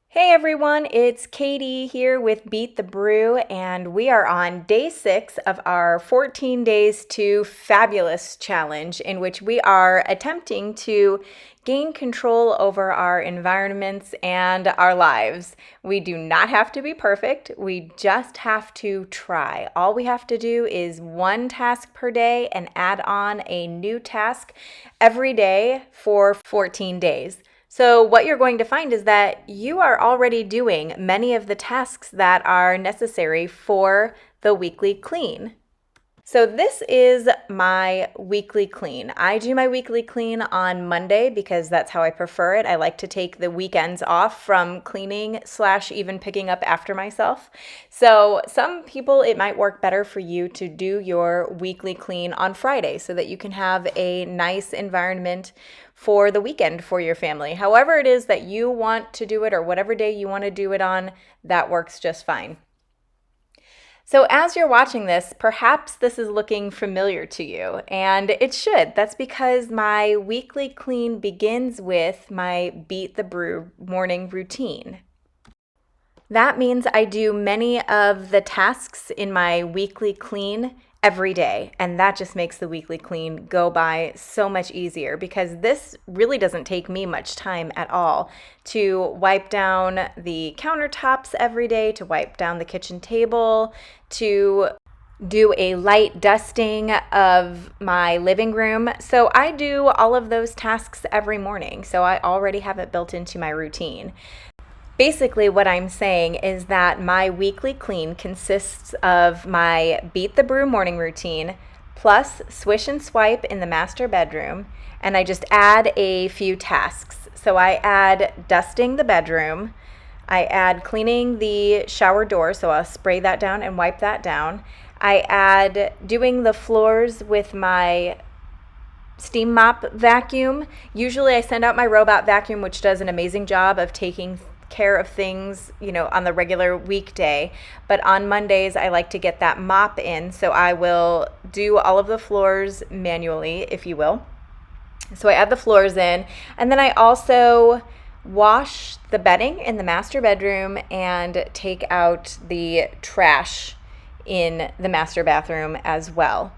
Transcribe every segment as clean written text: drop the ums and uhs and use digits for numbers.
Hey everyone, it's Katie here with Beat the Brew, and we are on day 6 of our 14 Days to Fabulous challenge, in which we are attempting to gain control over our environments and our lives. We do not have to be perfect, we just have to try. All we have to do is one task per day and add on a new task every day for 14 days. So, what you're going to find is that you are already doing many of the tasks that are necessary for the weekly clean. So, this is my weekly clean. I do my weekly clean on Monday because that's how I prefer it. I like to take the weekends off from cleaning / even picking up after myself. So, some people, it might work better for you to do your weekly clean on Friday so that you can have a nice environment for the weekend for your family. However, it is that you want to do it, or whatever day you want to do it on, that works just fine. So, as you're watching this, perhaps this is looking familiar to you, and it should. That's because my weekly clean begins with my Beat the Brew morning routine. That means I do many of the tasks in my weekly clean every day, and that just makes the weekly clean go by so much easier because this really doesn't take me much time at all to wipe down the countertops every day, to wipe down the kitchen table, to do a light dusting of my living room. So I do all of those tasks every morning, so I already have it built into my routine. Basically, what I'm saying is that my weekly clean consists of my Beat the Brew morning routine plus swish and swipe in the master bedroom, and I just add a few tasks. So I add dusting the bedroom, I add cleaning the shower door, so I'll spray that down and wipe that down. I add doing the floors with my steam mop vacuum. Usually I send out my robot vacuum, which does an amazing job of taking care of things, on the regular weekday. But on Mondays, I like to get that mop in. So I will do all of the floors manually, if you will. So I add the floors in. And then I also wash the bedding in the master bedroom and take out the trash in the master bathroom as well.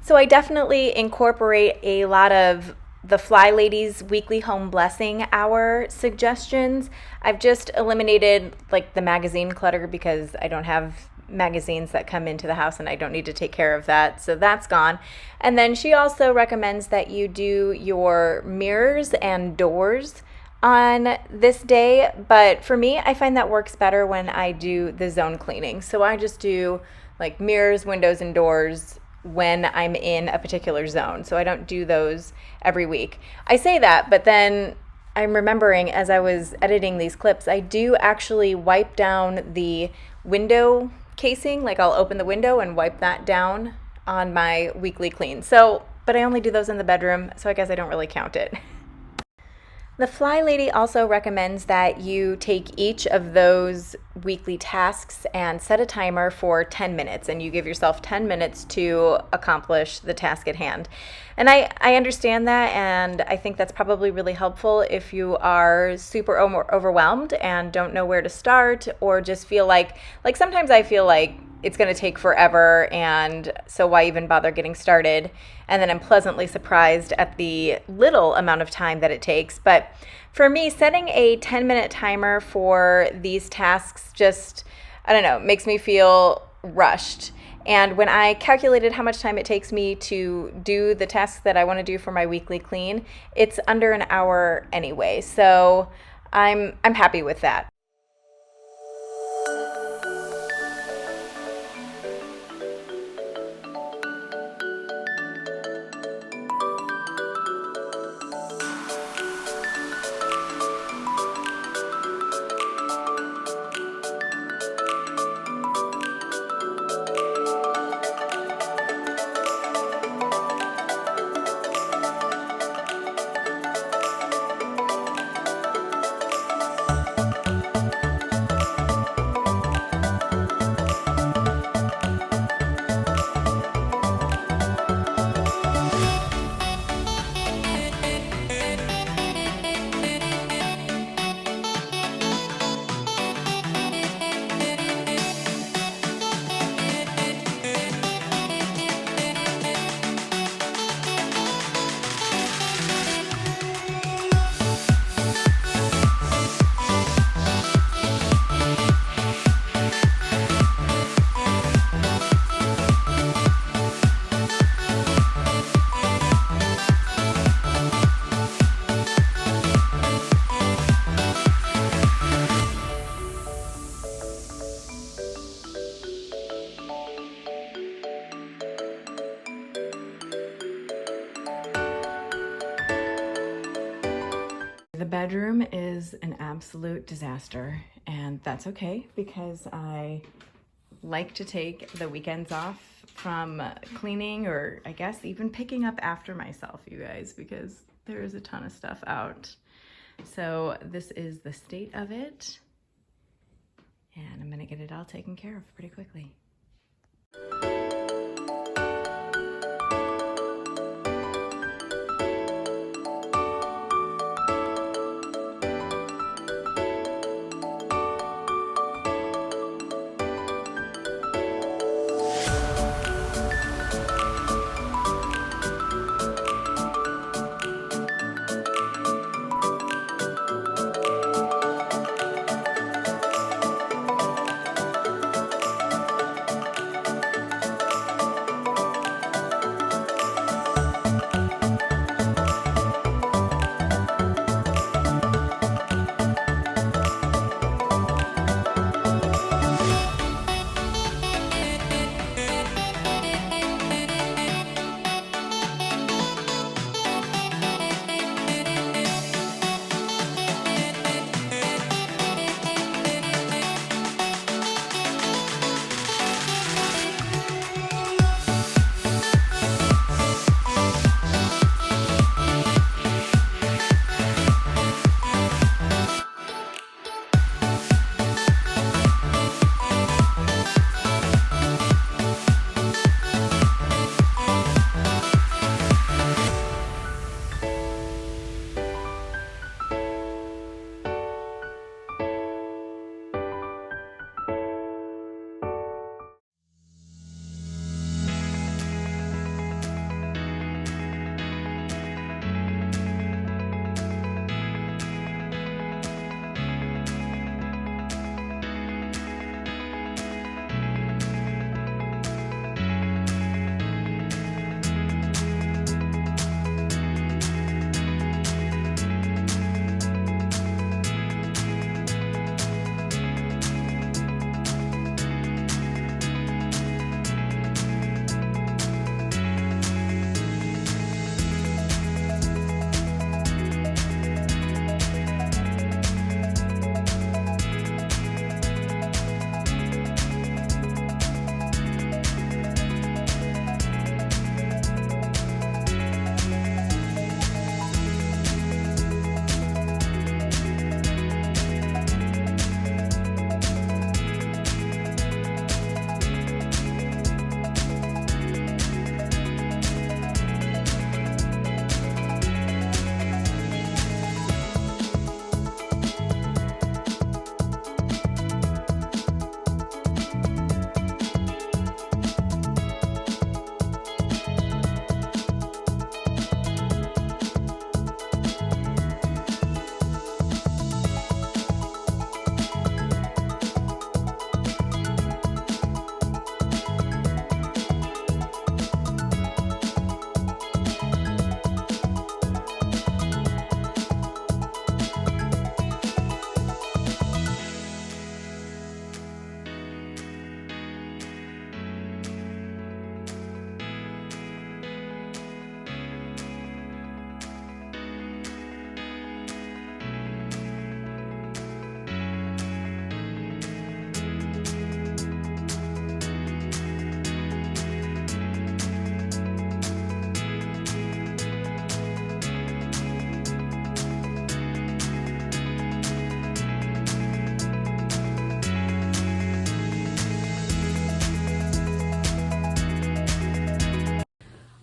So I definitely incorporate a lot of the Fly Ladies weekly home blessing hour suggestions. I've just eliminated the magazine clutter because I don't have magazines that come into the house and I don't need to take care of that. So that's gone. And then she also recommends that you do your mirrors and doors on this day. But for me, I find that works better when I do the zone cleaning. So I just do mirrors, windows, and doors when I'm in a particular zone. So I don't do those every week. I say that, but then I'm remembering as I was editing these clips, I do actually wipe down the window casing. I'll open the window and wipe that down on my weekly clean. So, but I only do those in the bedroom, so I guess I don't really count it. The Fly Lady also recommends that you take each of those weekly tasks and set a timer for 10 minutes, and you give yourself 10 minutes to accomplish the task at hand. And I understand that, and I think that's probably really helpful if you are super overwhelmed and don't know where to start, or just feel like sometimes I feel like it's going to take forever, and so why even bother getting started? And then I'm pleasantly surprised at the little amount of time that it takes. But for me, setting a 10-minute timer for these tasks just, I don't know, makes me feel rushed. And when I calculated how much time it takes me to do the tasks that I want to do for my weekly clean, it's under an hour anyway. So I'm happy with that. The bedroom is an absolute disaster, and that's okay because I like to take the weekends off from cleaning, or I guess even picking up after myself, you guys, because there is a ton of stuff out. So this is the state of it, and I'm gonna get it all taken care of pretty quickly.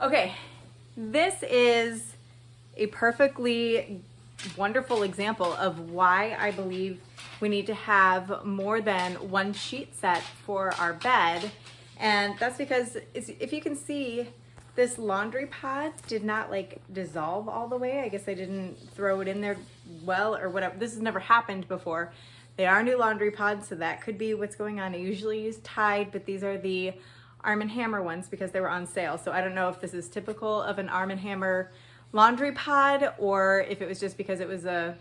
Okay, this is a perfectly wonderful example of why I believe we need to have more than one sheet set for our bed. And that's because, if you can see, this laundry pod did not like dissolve all the way. I guess I didn't throw it in there well or whatever. This has never happened before. They are new laundry pods, so that could be what's going on. I usually use Tide, but these are the Arm & Hammer ones because they were on sale. So I don't know if this is typical of an Arm & Hammer laundry pod or if it was just because it was a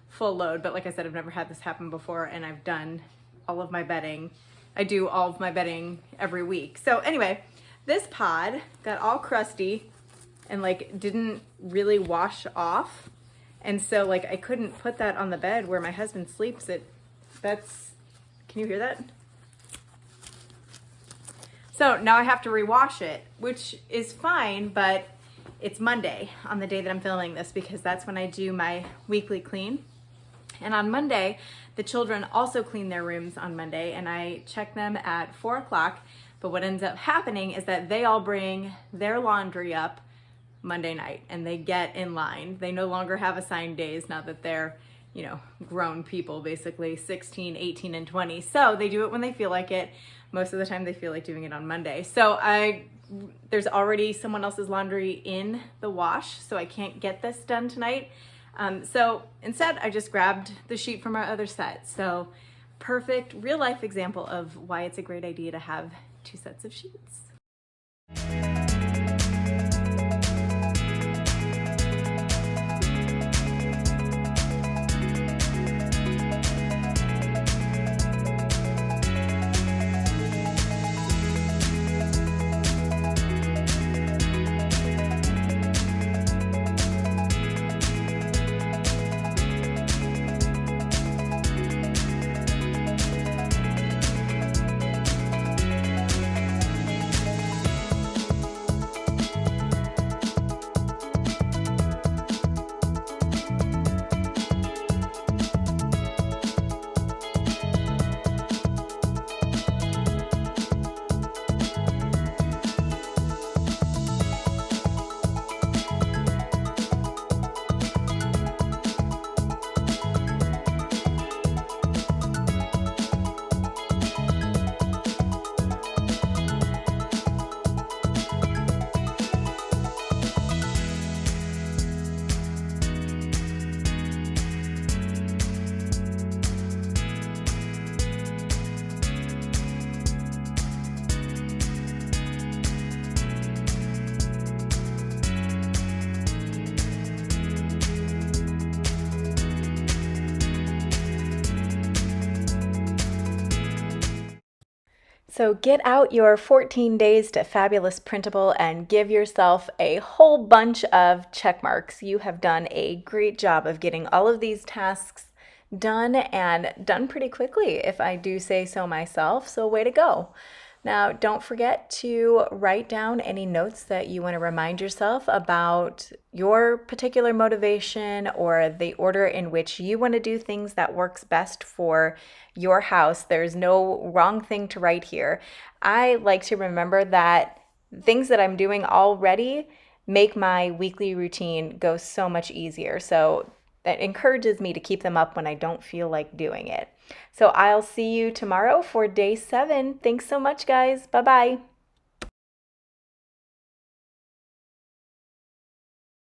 full load. But like I said, I've never had this happen before, and I've done all of my bedding. I do all of my bedding every week. So anyway, this pod got all crusty and like didn't really wash off. And so like I couldn't put that on the bed where my husband sleeps. Can you hear that? So now I have to rewash it, which is fine, but it's Monday on the day that I'm filming this because that's when I do my weekly clean. And on Monday, the children also clean their rooms on Monday, and I check them at 4 o'clock. But what ends up happening is that they all bring their laundry up Monday night and they get in line. They no longer have assigned days now that they're, grown people, basically 16, 18, and 20. So they do it when they feel like it. Most of the time they feel like doing it on Monday. So there's already someone else's laundry in the wash, so I can't get this done tonight. So instead I just grabbed the sheet from our other set. So perfect real life example of why it's a great idea to have 2 sets of sheets. So get out your 14 days to Fabulous Printable and give yourself a whole bunch of check marks. You have done a great job of getting all of these tasks done and done pretty quickly, if I do say so myself. So way to go. Now, don't forget to write down any notes that you want to remind yourself about your particular motivation or the order in which you want to do things that works best for your house. There's no wrong thing to write here. I like to remember that things that I'm doing already make my weekly routine go so much easier. So that encourages me to keep them up when I don't feel like doing it. So I'll see you tomorrow for day 7. Thanks so much, guys. Bye-bye.